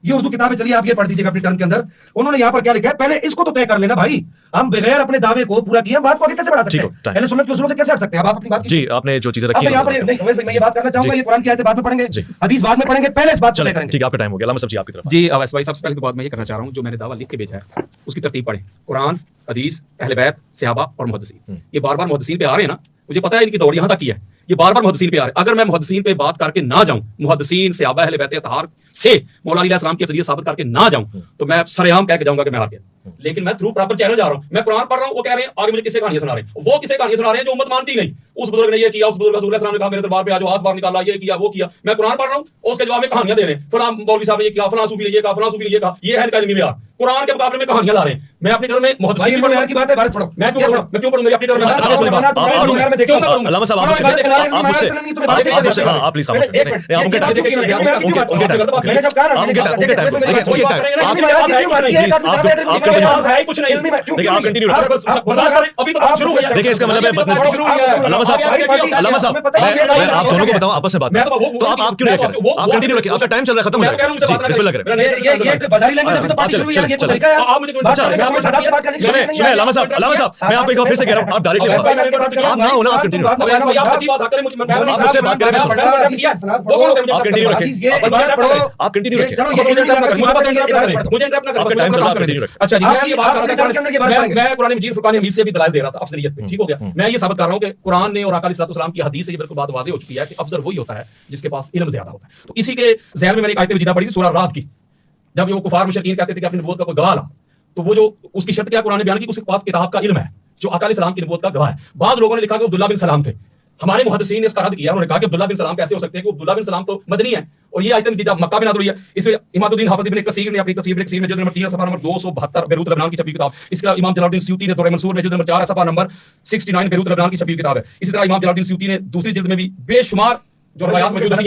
Speaker 1: یہ اردو کتاب ہے، چلیے آپ یہ پڑھ دیجیے گا اپنی ٹرم کے اندر. انہوں نے یہاں پر کیا لکھا ہے، پہلے اس کو تو طے کر لینا بھائی، ہم بغیر اپنے دعوے کو پورا کیے بات کو آگے کیسے بڑھا سکتے ہیں؟ اہل سنت کے اصولوں سے کیسے ہٹ سکتے ہیں؟ اب آپ اپنی بات
Speaker 2: جی آپ نے جو چیزیں رکھی ہیں
Speaker 1: یہاں پر نہیں اویس بھائی میں یہ بات کرنا چاہوں گا، یہ قرآن کی آیتیں بعد میں پڑھیں گے، حدیث بعد میں پڑھیں گے، پہلے اس بات کو طے کریں گے.
Speaker 2: ٹھیک ہے، آپ کا ٹائم ہو گیا. علامہ صاحب جی آپ کی طرف.
Speaker 3: جی اویس بھائی سب سے پہلے تو بات میں یہ کرنا چاہ رہا ہوں، جو میں نے دعویٰ لکھ کے بھیجا ہے اس کی ترتیب پڑھیں، قرآن، حدیث، اہل بیت، صحابہ اور محدثین. یہ بار بار محدثین پہ آ رہے ہیں نا، مجھے پتا ہے ان کی دوڑ یہاں تک کی ہے، یہ بار بار محدثین پہ آ رہے ہیں. اگر میں محدثین پہ بات کر کے نہ جاؤں، محدثین، صحابہ، اہل بیت، اطہار سے مولا علیہ السلام کے ذریعے ثابت کر کے نہ جاؤں تو میں سرعام کہہ کے جاؤں گا کہ میں ہار گیا. لیکن میں تھرو پراپر چینل جا رہا ہوں، میں قرآن پڑھ رہا ہوں، وہ کہہ رہے ہیں آگے مجھے کسے کہانیاں سنا رہے ہیں، وہ کسے کہانیاں سنا رہے ہیں جو امت مانتی نہیں. اس بزرگ نے یہ کیا، اس بزرگ رسول اللہ السلام نے کہا میرے دربار پہ آ جاؤ، ہاتھ باہر نکالا، یہ کیا وہ کیا. میں قرآن پڑھ رہا ہوں، اس کے جواب میں کہانیاں دے رہے ہیں، فلاں مولوی صاحب نے یہ کیا، فلاں صوفی نے یہ کہا، فلاں صوفی نے یہ کہا. یہ ہے ان کا علمی معیار. قرآن کے مقابلے میں کہانیاں لا رہے ہیں. میں اپنی ٹرم میں محدثین کی بات ہے، بات پڑھو. میں کیوں پڑھوں؟ میری اپنی ٹرم میں علامہ صاحب آپ پلیز
Speaker 2: دیکھیں اس کا مطلب ہے علامہ صاحب میں آپ دونوں کو بتاؤں آپس میں بات تو آپ کیوں آپ کنٹینیو رکھیں، آپ کا ٹائم چل رہا ہے، ختم ہو جائے گا. جی بسم اللہ کریں. علامہ صاحب میں آپ کو پھر سے کہہ رہا ہوں، آپ ڈائریکٹلی آپ نہ ہونا، آپ کنٹینیو آپ سے بات کریں، آپ کنٹینیو رکھیں، آپ کنٹینیو رکھیں، آپ کا ٹائم چل رہا ہے، آپ کنٹینیو رکھیں.
Speaker 3: اچھا جی میں قرآن مجید فرقان حمید سے بھی دلائل دے رہا تھا افضلیت پہ، ٹھیک ہو گیا. میں یہ ثابت کر رہا ہوں کہ قرآن نے اور آقا علیہ الصلوۃ والسلام کی حدیث سے یہ بالکل بات واضح ہو چکی ہے کہ افضل وہی ہوتا ہے جس کے پاس علم زیادہ ہوتا ہے. تو اسی کے ذہن میں نے ایک آیت مجیدہ پڑھی تھی سورہ رات کی، جب وہ کفار مشرکین کہتے تھے کہ اپنی نبوت کا کوئی گواہ لا، تو وہ جو اس کی شرط کیا قرآن نے بیان کی، اس کے پاس کتاب کا علم ہے جو آقا علیہ السلام کی نبوت کا گواہ ہے. بعض لوگوں نے لکھا کہ عبداللہ بن سلام تھے. ہمارے محدثین نے اس کا رد کیا، انہوں نے کہا کہ عبداللہ بن سلام کیسے ہو سکتے ہیں، کہ عبداللہ بن سلام تو مدنی ہے اور یہ آیت مجیدہ مکہ میں نازل ہوئی ہے. اس میں امام الدین حافظ ابن کثیر نے اپنی تفسیر ابن کثیر میں جلد نمبر 3 صفحہ نمبر 272 بیروت لبنان کی چھپی کتاب. اس کے علاوہ امام جلال الدین سیوطی نے دور منصور میں جلد نمبر 4 صفحہ نمبر 69 بیروت لبنان کی چھپی کتاب ہے. اسی طرح امام جلال الدین سیوطی نے دوسری جلد میں بھی بے شمار جو روایات موجود ہیں.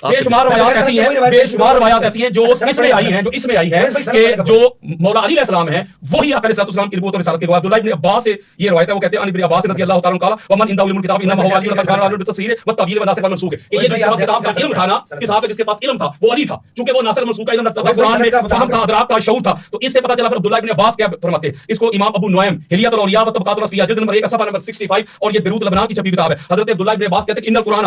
Speaker 3: بے شمار روایات ایسی ہیں، بے شمار روایات ایسی ہیں جو اس میں آئی ہیں، جو اس میں آئی ہے کہ جو مولا علی علیہ السلام ہیں وہی آقا علیہ السلام کی نبوت اور رسالت کے گواہ. عبداللہ ابن عباس سے یہ روایت ہے، وہ کہتے ہیں ابن عباس رضی اللہ تعالیٰ عنہ قال ومن عنده علم الكتاب انما هو علی والتفسیر والتأویل والناسخ والمنسوخ. یہ جو اس کتاب کا علم تھا نا، کہ صاحب جس کے پاس علم تھا وہ علی تھا، چونکہ وہ ناسخ منسوخ کا علم رکھتا تھا، قرآن میں فہم تھا، ادراک تھا، شعور تھا. تو اس سے پتہ چلا پھر عبداللہ ابن عباس کیا فرماتے ہیں. اس کو امام ابو نعیم حلیۃ الاولیاء و طبقات الاصفیاء جلد نمبر 1 صفحہ نمبر 65 اور یہ بیروت لبنان کی چھپی کتاب ہے. حضرت عبداللہ ابن عباس کہتے ہیں ان القرآن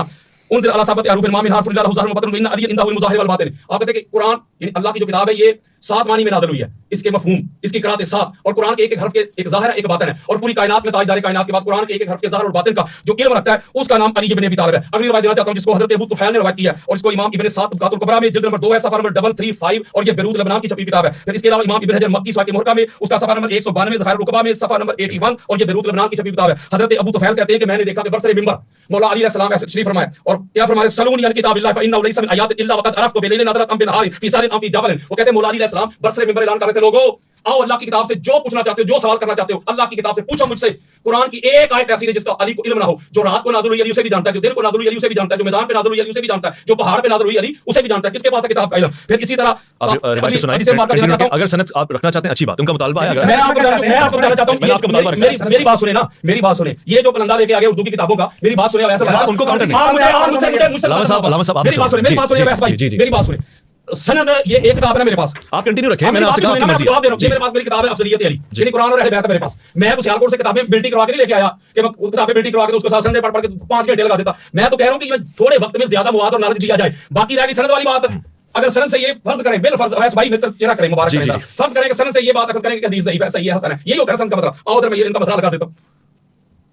Speaker 3: انزل علی صحابۃ حروف ما من حرف الا له ظاہر و باطن وان علی عنده المظاہر والباطن. آپ کہتے ہیں کہ قرآن یعنی اللہ کی جو کتاب ہے یہ 7 معنی میں نازل ہوئی ہے، اس کے مفہوم، اس کی قرات 7، اور قرآن کے ایک ایک حرف کے ایک ظاہر ہے ایک باطن ہے، اور پوری کائنات میں تاجدار کائنات کے بعد قرآن کے ایک ایک حرف کے ظاہر اور باطن کا جو علم رکھتا ہے اس کا نام علی بن ابی طالب ہے. اگلی روایت دینا چاہتا ہوں جس کو حضرت ابو طفیل نے روایت کی ہے، اور اس کو امام ابن سعد طبقات الکبریٰ میں جلد نمبر 2 ہے صفحہ نمبر 335 اور یہ بیروت لبنان کی چھپی کتاب ہے. پھر اس کے علاوہ امام ابن حجر مکی سواق محرقہ میں اس کا صفحہ نمبر 192 ذخائر الرقبہ میں صفحہ نمبر 81 اور یہ بیروت لبنان کی چھپی کتاب ہے. حضرت ابو طفیل کہتے ہیں کہ میں نے دیکھا کہ برسر منبر مولا علی علیہ السلام ایسے تشریف فرمائے اور کیا فرمائے سلونی عن کتاب اللہ فانه ليس من آیات الا وقد عرفت بلیل نظرت ام بنهار فی سار ام فی جبل. وہ کہتے ہیں مولا علی علیہ السلام برسر منبر اعلان کر رہے تھے لوگوں آؤ اللہ کی کتاب سے جو پوچھنا چاہتے ہو، جو سوال کرنا چاہتے ہو اللہ کی کتاب سے پوچھو مجھ سے. قرآن کی ایک آیت ایسی ہے جس کا علی کو علم نہ ہو، جو رات کو نازل ہوئی علی اسے بھی جانتا ہے، جو دن کو نازل ہوئی علی اسے بھی جانتا ہے، جو میدان پہ نازل ہوئی علی اسے بھی جانتا ہے، جو پہاڑ پہ نازل ہوئی علی اسے بھی جانتا ہے. کس کے پاس ہے کتاب کا علم؟ پھر اسی طرح
Speaker 2: اگر سند آپ رکھنا چاہتے ہیں اچھی بات، ان کا مطالبہ ہے.
Speaker 3: میں آپ کو بتانا چاہتا ہوں، میری بات سنیں نا، میری بات سنیں. یہ جو پلندہ لے کے آگے اردو کی کتابوں کا، میری بات سنیں ان کو کاؤنٹر میری بات سنیں. سند یہ ایک کتاب ہے میرے پاس،
Speaker 2: آپ کنٹینیو رکھیں، میں نے آپ سے کہا کہ مرضی
Speaker 3: جواب دے رہا ہوں. میرے پاس میری کتاب ہے افضلیت علی، یعنی قرآن اور اہل بیت ہے میرے پاس. میں کو سیالکوٹ سے کتابیں بلٹی کروا کے نہیں لے کے آیا کہ میں کتابیں بلٹی کروا کے اس کے ساتھ سندیں پڑھ کے 5 گھنٹے لگا دیتا. میں تو کہہ رہا ہوں کہ تھوڑے وقت میں زیادہ مواد اور نالج دیا جائے. باقی رہ گئی سند والی بات، اگر سند سے یہ فرض کریں بالفرض اویس بھائی متر چہرہ کریں مبارک فرض کریں کہ سند سے یہ بات اخذ کریں کہ حدیث ضعیف ہے، صحیح ہے، حسن ہے، یہی ہوتا ہے سند کا مطلب. آؤ ادھر میں ان کا مسئلہ لگا دیتا ہوں،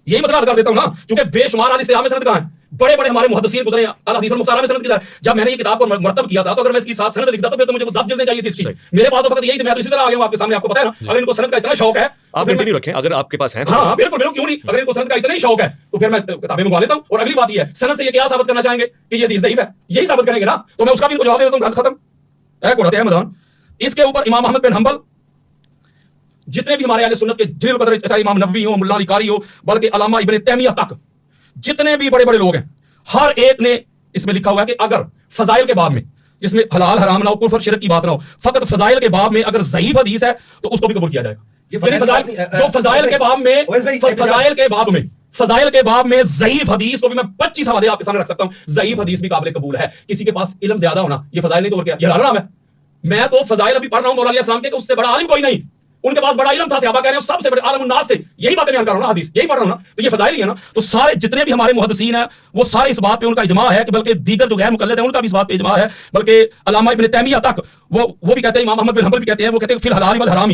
Speaker 3: یہی مسئلہ لگا دیتا ہوں نا، چونکہ بے شمار علی صحابہ میں سند کہاں ہیں، بڑے بڑے ہمارے محدثین گزرے ہیں، الحدیث المختارہ میں سند کی. جب میں نے یہ کتاب کو مرتب کیا تھا تو اگر میں اس کی ساتھ سند لکھتا تو پھر تو مجھے 10 جلدیں چاہیے تھی اس کی. میرے پاس تو فقط یہی تھی، میں تو اسی طرح آ گیا ہوں آپ کے سامنے. آپ کو پتہ ہے نا، اگر ان کو سند کا اتنا شوق ہے
Speaker 2: آپ کنٹینیو رکھیں، اگر آپ کے پاس ہیں.
Speaker 3: ہاں بالکل بالکل، کیوں نہیں، اگر ان کو سند کا اتنا ہی شوق ہے تو پھر میں کتابیں منگوا لیتا ہوں. اور اگلی بات یہ ہے سند سے یہ کیا ثابت کرنا چاہیں گے کہ یہ حدیث ضعیف ہے، یہی ثابت کریں گے نا، تو میں اس کا بھی ان کو جواب دے دیتا ہوں. ختم ہے کوڑا احمدان. اس کے اوپر امام احمد بن حنبل، جتنے بھی ہمارے اہل سنت کے جلیل قدر چاہے امام نووی ہو، ملا علی قاری ہو، بلکہ علامہ ابن تیمیہ تک جتنے بھی بڑے بڑے لوگ ہیں، ہر ایک نے اس میں لکھا ہوا ہے کہ اگر فضائل کے باب میں جس میں حلال حرام نہ ہو، کفر شرک کی بات نہ ہو، فقط فضائل کے باب میں اگر ضعیف حدیث ہے تو اس کو بھی قبول کیا جائے گا. جو فضائل کے باب میں فضائل کے باب میں ضعیف حدیث کو بھی میں 25 حوالے آپ کے سامنے رکھ سکتا ہوں. ضعیف حدیث بھی قابل قبول ہے. کسی کے پاس علم زیادہ ہونا یہ فضائل نہیں تو اور کیا، یہ حلال حرام ہے. میں تو فضائل ابھی پڑھ رہا ہوں مولا علیہ السلام کے، کہ اس سے بڑا عالم کوئی نہیں، ان کے پاس بڑا علم تھا، صحابہ کہہ رہے ہیں سب سے بڑے عالم الناس تھے. یہی باتیں بیان کر رہا ہوں نا، حدیث یہی پڑھ رہا ہوں نا، تو یہ فضائل ہی ہے نا. تو سارے جتنے بھی ہمارے محدثین ہیں وہ سارے اس بات پہ ان کا اجماع ہے، کہ بلکہ دیگر جو غیر مقلد ہیں ان کا بھی اس بات پہ اجماع ہے، بلکہ علامہ ابن تیمیہ تک وہ بھی کہتے ہیں، امام احمد بن حنبل بھی کہتے ہیں، وہ کہتے ہیں فی الحلال والحرام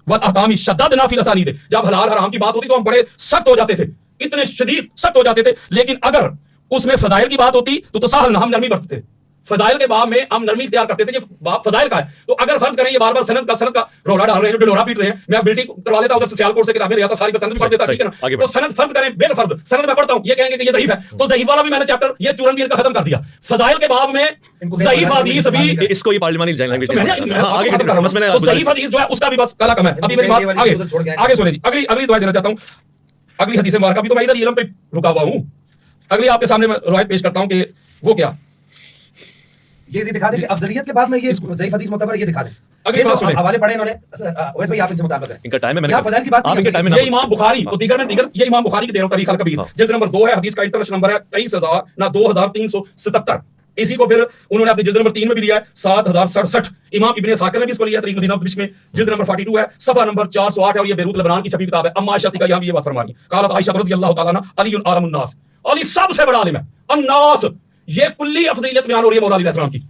Speaker 3: والاحکام شددنا فی الاسانید. جب حلال حرام کی بات ہوتی تو ہم بڑے سخت ہو جاتے تھے، اتنے شدید سخت ہو جاتے تھے، لیکن اگر اس میں فضائل کی بات ہوتی تو سہل ہم نرمی برتتے تھے. فضائل کے باب میں ہم نرمی اختیار کرتے تھے کہ باب فضائل کا ہے. تو اگر فرض کریں یہ بار بار سند کا روڑا ڈال رہے ہیں، ڈلورا پیٹ رہے ہیں، میں بلٹی کروا دیتا ہوں ادھر سے سیالکوٹ سے کتابیں لے آتا ساری سند بھی پڑھ دیتا، ٹھیک ہے نا. تو سند فرض کریں بے فرض سند میں پڑھتا ہوں، یہ کہیں گے کہ یہ ضعیف ہے، تو ضعیف والا بھی میں نے چیپٹر یہ چورن بھی ان کا ختم کر دیا. فضائل کے باب میں ضعیف حدیث بھی،
Speaker 2: اس کو یہ پارلیمانی لینگویج
Speaker 3: ضعیف حدیث جو ہے اس کا بھی بس کالا کم ہے. ابھی میری بات آگے سنیں جی. اگلی دعائیں دینا چاہتا ہوں، اگلی حدیث مبارکہ بھی تو میں ادھر علم پہ رکا ہوا ہوں. اگلی آپ کے سامنے میں روایت پیش کرتا ہوں کہ وہ کیا
Speaker 1: یہ دکھا دیں کہ افضلیت کے بعد میں یہ ضعیف حدیث معتبر یہ دکھا دیں. حوالے پڑھے انہوں نے، اویس بھائی آپ ان سے مطابق کریں.
Speaker 2: ان کا ٹائم ہے، میں
Speaker 1: نے فضائل کی بات
Speaker 3: کی. یہ امام بخاری اور دیگر یہ امام بخاری کی دیر تاریخ الکبیر جلد نمبر 2 ہے، حدیث کا انٹرنیشنل نمبر ہے 23,2377. اسی کو پھر انہوں نے اپنی جلد نمبر 3 میں بھی لیا ہے 7067. امام ابن اسحاق نے بھی اس کو لیا تاریخ مدینہ دمشق میں جلد نمبر 42 ہے، صفحہ نمبر 408 ہے، اور یہ بیروت لبنان کی چھپی کتاب ہے. اما عائشہ کا یہاں بھی یہ بات فرما رہی ہے، قالت عائشہ رضی اللہ تعالی عنہا علی اعلم الناس، علی سب سے بڑا عالم ہے. الناس یہ کلی افضلیت بیان ہو رہی ہے مولا علی علیہ السلام کی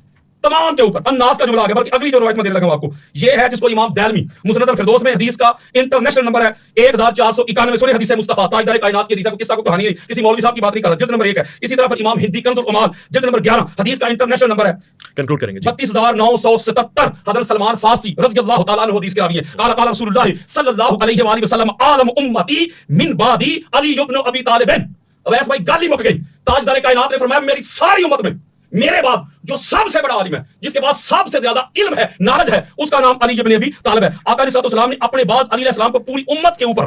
Speaker 3: تمام کے اوپر. الناس کا جملہ آ گیا. بلکہ اگلی جو روایت میں دینے لگا ہوں آپ کو یہ ہے جس کو امام دارمی مسند الفردوس میں حدیث کا انٹرنیشنل نمبر ہے 1491. سنیں حدیث مصطفیٰ تاجدار کائنات کی حدیث کو، قصہ کو کہانی نہیں، کسی مولوی صاحب کی بات نہیں کر رہا، جلد نمبر 1 ہے. اسی طرح پر امام ہندی کنز العمال جلد نمبر 11 حدیث کا انٹرنیشنل نمبر ہے.
Speaker 2: کنکلوڈ کریں گے
Speaker 3: 32977. حضرت سلمان فارسی رضی اللہ تعالیٰ عنہ حدیث کے راوی ہیں. قال قال رسول اللہ صلی اللہ علیہ وآلہ وسلم عالم امتی من بعدی علی ابن ابی طالب. اویس بھائی گالی مک گئی. تاجدار کائنات نے فرمایا میری ساری امت میں میرے بعد جو سب سے بڑا عالم ہے، جس کے پاس سب سے زیادہ علم ہے، نالج ہے، اس کا نام علی ابن ابی طالب ہے. آقا علیہ الصلوۃ والسلام نے اپنے بعد علی علیہ السلام کو پوری امت کے اوپر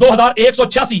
Speaker 3: 2186,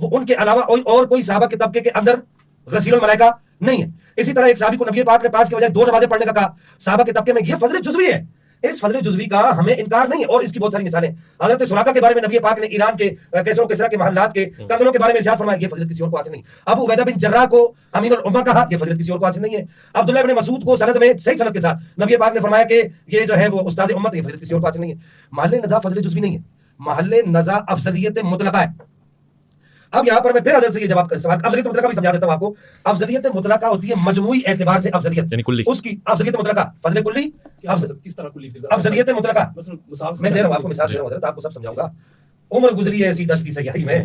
Speaker 1: وہ ان کے علاوہ اور کوئی صحابہ کے طبقے کے اندر غسیل الملائکہ نہیں ہے. اسی طرح ایک صحابی کو نبی پاک نے 5 کے بجائے 2 نمازیں پڑھنے کا کہا. صحابہ کے طبقے میں یہ فضل جزوی ہے. اس فضل جزوی کا ہمیں انکار نہیں ہے, اور اس کی بہت ساری مثالیں. حضرت سراقہ کے بارے میں نبی پاک نے ایران کے کیسر و کسرا کے محلات کے کنگنوں کے بارے میں ارشاد فرمایا, یہ فضیلت کسی اور کو حاصل نہیں. ابو عبیدہ بن جراح کو امین الامہ کہا, یہ فضیلت کسی اور کو حاصل نہیں ہے. عبداللہ بن مسعود کو سند میں صحیح سند کے ساتھ نبی پاک نے فرمایا کہ یہ جو ہے وہ استاد امت, یہ فضیلت کسی اور کو حاصل نہیں ہے. محل نزاع فضل جزوی نہیں ہے, محل نزاع افضلیت مطلقہ ہے. اب یہاں پر میں پھر حضرت سے یہ جواب کر سوال, افضلیت مطلقہ بھی سمجھا دیتا ہوں آپ کو. افضلیت مطلقہ ہوتی ہے مجموعی اعتبار سے افضلیت,
Speaker 2: یعنی کلی,
Speaker 1: اس کی افضلیت مطلقہ, فضل کلی,
Speaker 3: کس طرح کلی
Speaker 1: افضلیت مطلقہ.
Speaker 3: مثال
Speaker 1: میں دے رہا ہوں آپ کو مثال دے رہا ہوں حضرت, آپ کو سب سمجھاؤں گا. عمر گزری ہے ایسی دشتی سیاحی میں.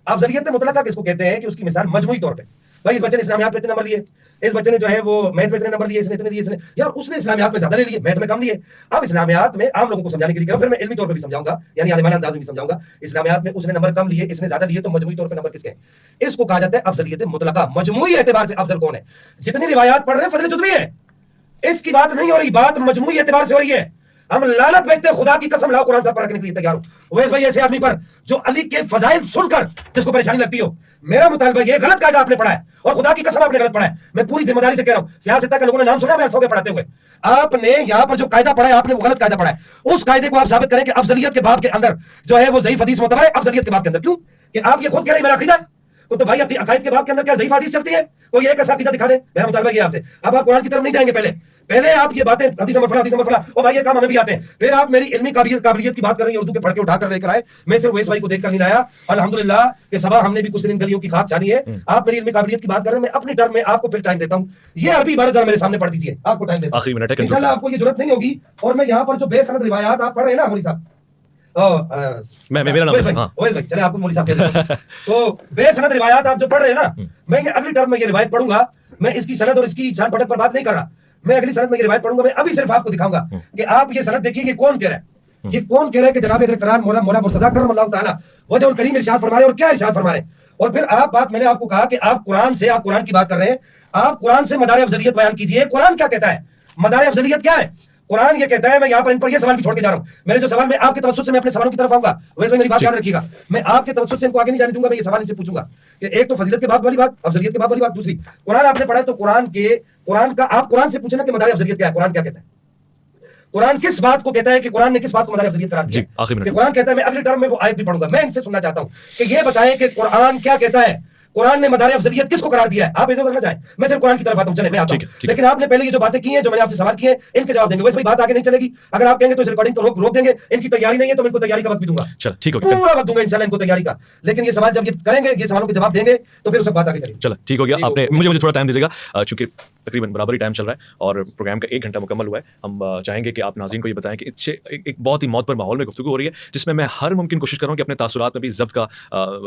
Speaker 1: افضلیت مطلقہ کس کو کہتے ہیں کہ اس کی مثال مجموعی طور پہ, بھائی اس بچے نے اسلامیات پہ اتنے نمبر لیے, اس بچے نے جو ہے وہ میتھ میں اتنے نمبر لیے, اس نے اتنے لیے, اس نے یار اس نے اسلامیات میں زیادہ لے لیے, میتھ میں کم لیے. اب اسلامیات میں عام لوگوں کو سمجھانے کے لیے پھر میں علمی طور پہ بھی سمجھاؤں گا, یعنی عالمانہ انداز میں بھی سمجھاؤں گا. اسلامیات میں اس نے نمبر کم لیے, اس نے زیادہ لیے, تو مجموعی طور پہ نمبر کس کے ہیں؟ اس کو کہا جاتا ہے افضلیت مطلقہ. مجموعی اعتبار سے افضل کون ہے؟ جتنی روایات پڑھ رہے ہیں فضل جزوی ہے, اس کی بات نہیں ہو رہی, بات مجموعی اعتبار سے ہو رہی ہے. ہم لعنت بھیجتے ہیں, خدا کی قسم لاؤ قرآن صاحب پر رکھنے کے لیے تیار ہوں. اویس بھائی ایسے آدمی پر جو علی کے فضائل سن کر جس کو پریشانی لگتی ہو, میرا مطالبہ یہ غلط قاعدہ آپ نے پڑھا ہے, اور خدا کی قسم آپ نے غلط پڑھا ہے. میں پوری ذمہ داری سے کہہ رہا ہوں, سیاست کے لوگوں نے نام سنا میں سو کے پڑھاتے ہوئے, آپ نے یہاں پر جو قاعدہ پڑھا ہے آپ نے وہ غلط قاعدہ پڑھا ہے. اس قاعدے کو آپ ثابت کریں کہ افضلیت کے باب کے اندر جو ہے وہ ضعیف حدیث معتبر ہے. افضلیت کے باب کے اندر کیوں کہ آپ یہ خود کہہ رہے ہیں میرا عقیدہ ہے, تو بھائی عقائد کے باب کے اندر کیا ضعیف حدیث چلتی ہے؟ کوئی ایک ایسا عقیدہ دکھا دیں. میرا مطالبہ یہ آپ سے, اب آپ قرآن کی طرف نہیں جائیں گے, پہلے آپ یہ باتیں حدیث نمبر فلاں اور بھائی یہ کام ہمیں بھی آتے ہیں, پھر آپ میری علمی قابلیت کی بات کر رہے ہیں, اردو کے پڑھ کے اٹھا کر لے کر آئے. میں صرف ویس بھائی کو دیکھ کر نہیں آیا, الحمدللہ کہ سبا ہم نے بھی کچھ دن گلیوں کی خاک چھانی ہے. آپ میری علمی قابلیت کی بات کر رہے ہیں, میں اپنی ٹرم میں آپ کو پھر ٹائم دیتا ہوں. یہ عربی عبارت ذرا میرے سامنے پڑھ دیجیے, آپ کو ٹائم دیتا ہوں.
Speaker 2: آخری منٹ ہے,
Speaker 1: انشاءاللہ آپ کو یہ ضرورت نہیں ہوگی. اور میں یہاں پر جو بے سند روایات آپ پڑھ رہے ہیں نا مولوی صاحب,
Speaker 2: میرا نام
Speaker 1: بھائی چلے آپ کو مولوی صاحب کہہ دیتا ہوں. تو بے سند روایات آپ جو پڑھ رہے ہیں نا, میں یہ اگلی ٹرم میں یہ روایت پڑھوں گا. میں اس کی سند اور اس کی چھان پھٹک پر بات نہیں کر رہا, میں اگلی سند میں یہ روایت پڑھوں گا. میں ابھی صرف آپ کو دکھاؤں گا کہ آپ یہ سند دیکھیے کہ کون کہہ رہا ہے, یہ کون کہہ رہا ہے کہ جناب قرآن مولا مرتضیٰ کرم اللہ تعالیٰ وجہ الکریم ارشاد فرما رہے ہیں, اور کیا ارشاد فرما رہے ہیں. اور پھر آپ بات, میں نے آپ کو کہا کہ آپ قرآن کی بات کر رہے ہیں, آپ قرآن سے مدار افضلیت بیان کیجئے. قرآن کیا کہتا ہے, مدار افضلیت کیا ہے؟ قرآن یہ کہتا ہے, میں یہاں پر ان پر یہ سوال بھی چھوڑ کے جا رہا ہوں. میرے جو سوال میں آپ کے توسط سے میں اپنے سوالوں کی طرف آؤں گا, ویسے میری بات یاد رکھیے گا, میں آپ کے توسط سے ان کو آگے نہیں جانے دوں گا. میں یہ سوال ان سے پوچھوں گا کہ ایک تو فضیلت کے باب والی بات, افضلیت کے باب والی بات, دوسری قرآن آپ نے پڑھا ہے, تو قرآن کا آپ قرآن سے پوچھنا کہ مدار افضلیت کیا ہے, قرآن کیا کہتا ہے, قرآن کس بات کو کہتا ہے, کہ قرآن نے کس بات کو مدار افضلیت قرار دیا. کہ قرآن کہتا ہے, میں اگلی ٹرم میں وہ آیت بھی پڑھوں گا. میں ان سے سننا چاہتا ہوں کہ یہ بتائیں کہ قرآن کیا کہتا ہے, قرآن نے مدار افضلیت کس کو قرار دیا ہے. آپ ادھر نہ جائیں, میں صرف قرآن کی طرف آتا ہوں. چلے میں آتا ہوں, لیکن آپ نے پہلے یہ جو باتیں کی ہیں, جو میں نے آپ سے سوال کیے ہیں, ان کے جواب دیں گے. ویسے بات آگے نہیں چلے گی. اگر آپ کہیں گے تو اس ریکارڈنگ کو روک دیں گے. ان کی تیاری نہیں ہے تو میں ان کو تیاری کا وقت بھی دوں گا.
Speaker 2: چلو ٹھیک ہے,
Speaker 1: پورا وقت دوں گا انشاءاللہ ان کو تیاری کا. لیکن یہ سوال جب یہ کریں گے, یہ سوالوں کے جواب دیں گے, تو پھر اس وقت بات آگے چلے گی.
Speaker 2: چلو ٹھیک ہو گیا. آپ نے مجھے تھوڑا ٹائم دیجیے گا, چونکہ تقریباً برابر ہی ٹائم چل رہا ہے اور پروگرام کا 1 گھنٹہ مکمل ہوا ہے. ہم چاہیں گے کہ آپ ناظرین کو یہ بتائیں کہ ایک بہت ہی معتبر ماحول میں گفتگو ہو رہی ہے, جس میں ہر ممکن کوشش کر رہا ہوں کہ اپنے تاثرات میں بھی ضبط کا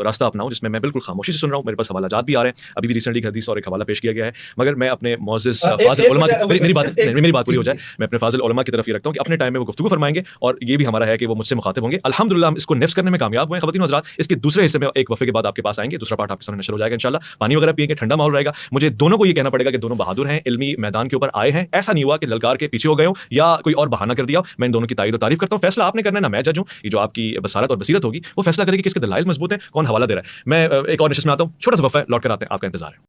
Speaker 2: راستہ اپناؤں, جس میں میں بالکل خاموشی سے سن رہا ہوں. میرے پاس حوالہ جات بھی آ رہے ہیں, ابھی بھی ریسنٹلی حدیث اور ایک حوالہ پیش کیا گیا ہے, مگر میں اپنے معزز فاضل علماء میری بات پوری ہو جائے, میں اپنے فاضل علماء کی طرف یہ رکھتا ہوں کہ اپنے ٹائم میں وہ گفتگو فرمائیں گے, اور یہ بھی ہمارا ہے کہ وہ مجھ سے مخاطب ہوں گے. الحمدللہ ہم اس کو نفس کرنے میں کامیاب ہوئے ہیں. خواتین و حضرات, اس کے دوسرے حصے میں ایک وقفے کے بعد آپ کے پاس آئیں گے, دوسرا پارٹ آپ کے سامنے نشر ہو جائے گا انشاءاللہ. پانی وغیرہ پئیں گے, ٹھنڈا ماحول رہے گا. مجھے دونوں کو یہ کہنا پڑے گا کہ دونوں بہادر ہیں, علمی میدان کے اوپر آئے ہیں. ایسا نہیں ہوا کہ للکار کے پیچھے ہو گئے ہوں یا کوئی اور بہانہ کر دیا ہو. میں ان دونوں کی تائید و تعریف کرتا ہوں. فیصلہ آپ نے کرنا ہے, نہ میں جج ہوں. یہ جو آپ کی بصارت اور بصیرت ہوگی وہ فیصلہ کرے گی کہ کس کے دلائل مضبوط ہیں, کون حوالہ دے رہا ہے. میں ایک اور نشست میں آتا ہوں, چھوٹا سا وقفہ ہے, لوٹ کر آتے ہیں, آپ کا انتظار ہے.